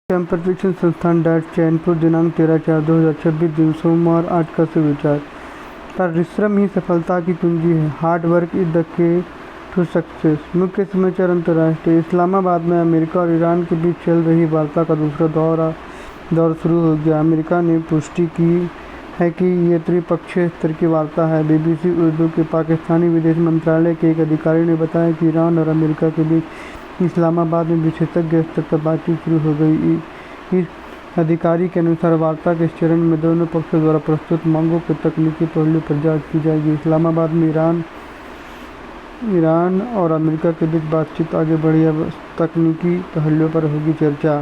Temperature संस्थान that Chainpur दिनांक 13/4/2026 दिन सोमवार। आज का सुविचार। परिश्रम ही सफलता की कुंजी है। Hard work is the key to success. मुख्य समाचार। अंतर्राष्ट्रीय। इस्लामाबाद में अमेरिका और ईरान के बीच चल रही वार्ता का दूसरा दौर शुरू हो गया। अमेरिका ने पुष्टि की है कि ये त्रिपक्षीय स्तर की वार्ता है। BBC उर्दू के पाकिस्तानी विदेश मंत्रालय के एक अधिकारी ने बताया कि ईरान और अमेरिका के बीच इस्लामाबाद में विशेषज्ञ स्तर पर बातचीत शुरू हो गई। इस अधिकारी के अनुसार वार्ता के इस चरण में दोनों पक्षों द्वारा प्रस्तुत मांगों के तकनीकी पहलू पर जांच की जाएगी। इस्लामाबाद में ईरान और अमेरिका के बीच बातचीत आगे बढ़ी। अब तकनीकी पहलुओं पर होगी चर्चा।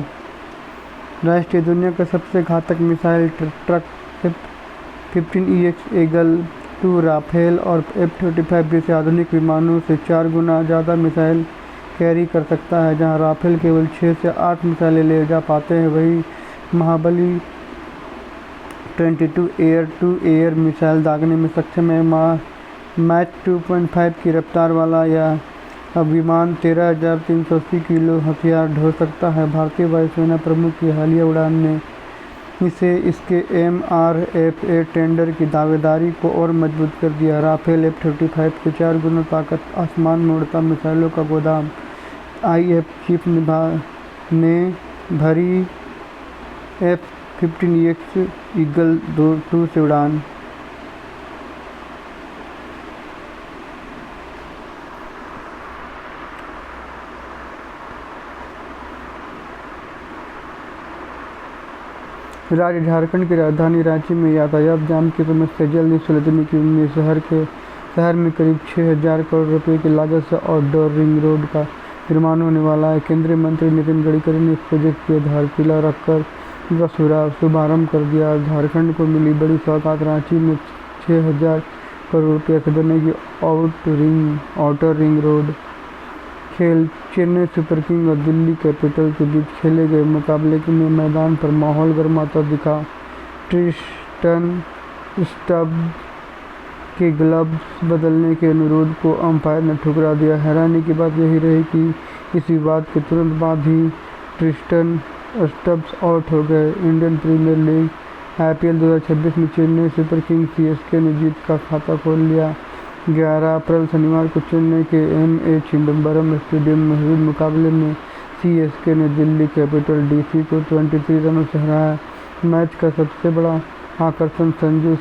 राष्ट्रीय। दुनिया का सबसे घातक missile truck F-15EX eagle 2 Rafale और F-35 जैसे आधुनिक विमानों से 4 गुना ज़्यादा मिसाइल कैरी कर सकता है। जहां राफेल केवल 6 से 8 मिसाइलें ले जा पाते हैं, वहीं महाबली 22 एयर टू एयर मिसाइल दागने में सक्षम है। मैच 2.5 की रफ्तार वाला यह विमान 13,380 किलो हथियार ढो सकता है। भारतीय वायुसेना प्रमुख की हालिया उड़ान ने इसे इसके MRFA टेंडर की दावेदारी को और मजबूत कर दिया। राफेल F-35 से 4 गुना ताकत आसमान में उड़ता मिसाइलों का गोदाम। IAF चीफ ने भरी F-15EX ईगल 2 से उड़ान। राज्य झारखंड की राजधानी रांची में यातायात जाम की समस्या जल्द ही सुलझने की उम्मीद। शहर में करीब 6,000 करोड़ रुपए की लागत से आउटडोर रिंग रोड का निर्माण होने वाला है। केंद्रीय मंत्री नितिन गडकरी ने इस प्रोजेक्ट की आधारशिला रखकर इसका शुभारंभ कर दिया। झारखंड को मिली बड़ी सौगात। रांची में 6,000 करोड़ रुपये से बनेगी आउटर रिंग रोड। खेल। चेन्नई सुपर किंग और दिल्ली कैपिटल के बीच खेले गए मुकाबले में मैदान पर माहौल गर्माता दिखा। ट्रिस्टन स्टब्स के ग्लव्स बदलने के अनुरोध को अंपायर ने ठुकरा दिया। हैरानी की बात यही रही कि इस विवाद के तुरंत बाद ही ट्रिस्टन स्टब्स आउट हो गए। इंडियन प्रीमियर लीग IPL 2026 में चेन्नई सुपर किंग्स CSK ने जीत का खाता खोल लिया। 11 अप्रैल शनिवार को चेन्नई के MA चिदम्बरम स्टेडियम में हुए मुकाबले में CSK ने दिल्ली कैपिटल DC को 23 रनों से हराया। मैच का सबसे बड़ा आकर्षण संजू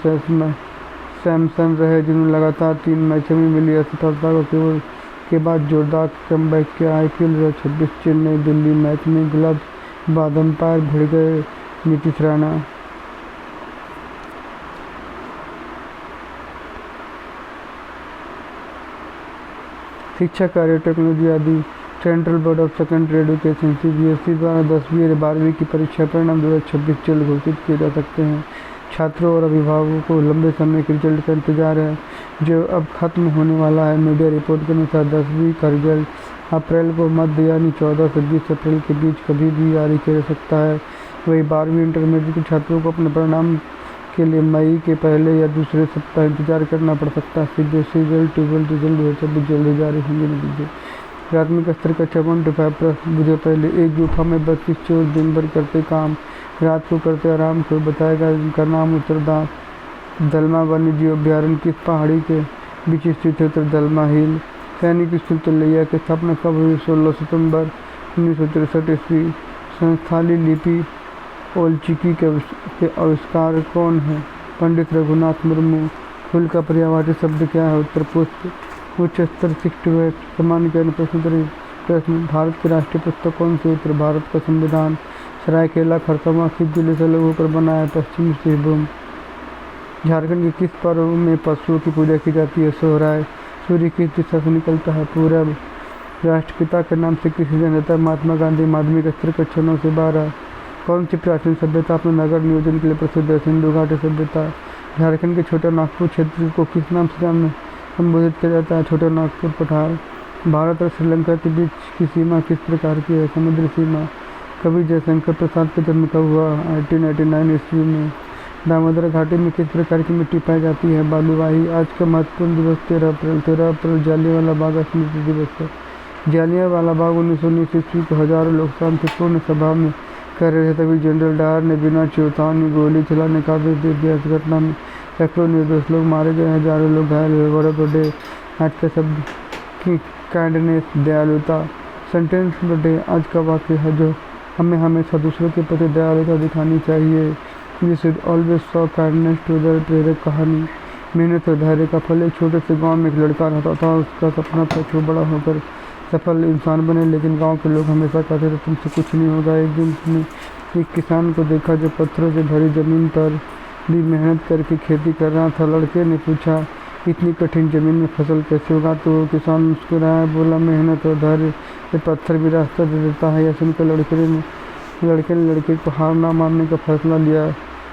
सैमसन रहे, जिन्होंने लगातार 3 मैचों में मिली असफलता के बाद जोरदार कमबैक किया। IPL 2026 चेन्नई दिल्ली मैच में ग्लव्स बाद अंपायर भिड़ गए। नीतीश राणा। शिक्षा कार्य टेक्नोलॉजी आदि। Central board of secondary education CBSE द्वारा 10वीं और 12वीं की परीक्षा परिणाम 2026 जल्द घोषित किए जा सकते हैं। छात्रों और अभिभावकों को लंबे समय के रिजल्ट का इंतजार है, जो अब खत्म होने वाला है। मीडिया रिपोर्ट के अनुसार 10वीं का रिजल्ट अप्रैल को मध्य यानी 14 से 20 अप्रैल के बीच कभी भी जारी किया जा सकता है। वहीं 12वीं इंटरमीडिएट के छात्रों को अपने परिणाम के लिए मई के पहले या दूसरे सप्ताह इंतजार करना पड़ सकता है। CBSE रिजल्ट 12 जल्द जारी होंगे नतीजे। प्राथमिक स्तर का 1.5 बजे पहले एक गुफा में 32 चोर दिन भर करते काम, रात को करते आराम को बताया गया। इनका नाम उत्तरदान दलमा वन्यजीव अभ्यारण्य किस पहाड़ी के बीच स्थित है? उत्तर दलमा हिल। सैनिक स्कूल तिलैया की स्थापना कब हुई? 16 सितंबर 1963 ईस्वी। संस्थाली लिपि ओलचिकी के आविष्कार कौन है? पंडित रघुनाथ मुर्मू। फूल का पर्यायवाची शब्द क्या है? उत्तर पुष्प। उच्च स्तर शिक्षा समान ज्ञान प्रश्न। भारत की राष्ट्रीय पुस्तक कौन सी? उत्तर भारत का संविधान। सरायकेला खरसावां किस जिले से लोगों पर बना है? पश्चिमी सिंहभूम। झारखंड के किस पर्व में पशुओं की पूजा की जाती है? सोहराय। सूर्य किस दिशा से निकलता है? पूरब। राष्ट्रपिता के नाम से किसे जाना जाता है? महात्मा गांधी। माध्यमिक स्तर कक्षा 9 से 12। कौन सी प्राचीन सभ्यता अपने नगर नियोजन के लिए प्रसिद्ध है? सिंधु घाटी सभ्यता। झारखंड के छोटा नागपुर क्षेत्र को किस नाम से संबोधित किया जाता है? छोटा नागपुर पठार। भारत और श्रीलंका के बीच की सीमा किस प्रकार की है? समुद्री सीमा। कवि जयशंकर प्रसाद का जन्म कब हुआ? 1889 ईस्वी में। दामोदर घाटी में किस प्रकार की मिट्टी पाई जाती है? बालुवाही। आज का महत्वपूर्ण दिवस 13 अप्रैल जालियांवाला बाग स्मृति दिवस है। जालियांवाला बाग 1919 ईस्वी को हजारों लोग शांतिपूर्ण सभा में कर रहे थे तभी जनरल डायर ने बिना चेतावनी गोली चलाने का आदेश दे दिया। इस घटना में सैकड़ों निर्दोष लोग मारे गए, हजारों लोग घायल हुए। बड़े बड़े आज का शब्द की काइंडनेस, दयालुता, सेंटेंस बड़े आज का वाक्य है जो हमें हमेशा दूसरों के प्रति दयालुता दिखानी चाहिए। We should always show kindness to other. प्रेरक कहानी। मेहनत और धैर्य का फल। एक छोटे से गांव में एक लड़का रहता था। उसका सपना था कि वो बड़ा होकर सफल इंसान बने, लेकिन गांव के लोग हमेशा कहते थे तुमसे कुछ नहीं होगा। एक दिन उसने एक किसान को देखा जो पत्थरों से भरी जमीन पर भी मेहनत करके खेती कर रहा था। लड़के ने पूछा, इतनी कठिन जमीन में फसल कैसे होगा? तो किसान मुस्कुराया, बोला, मेहनत और धैर्य से पत्थर भी रास्ता दे देता है। यह सुनकर लड़के ने लड़के को हार ना मानने का फैसला लिया।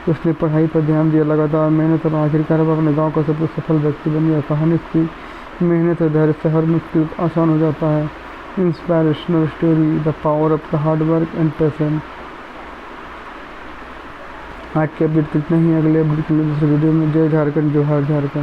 उसने पढ़ाई पर ध्यान दिया, लगातार मेहनत, और आखिरकार वह अपने गांव का सबसे सफल व्यक्ति बन गया। कहानी की मेहनत और धैर्य से हर मुश्किल आसान हो जाता है। Inspirational story, the power of the hard work and passion. आज के अपडेट कितना ही, अगले अपडेट के लिए दूसरे वीडियो में। जय झारखंड, जोहार झारखंड।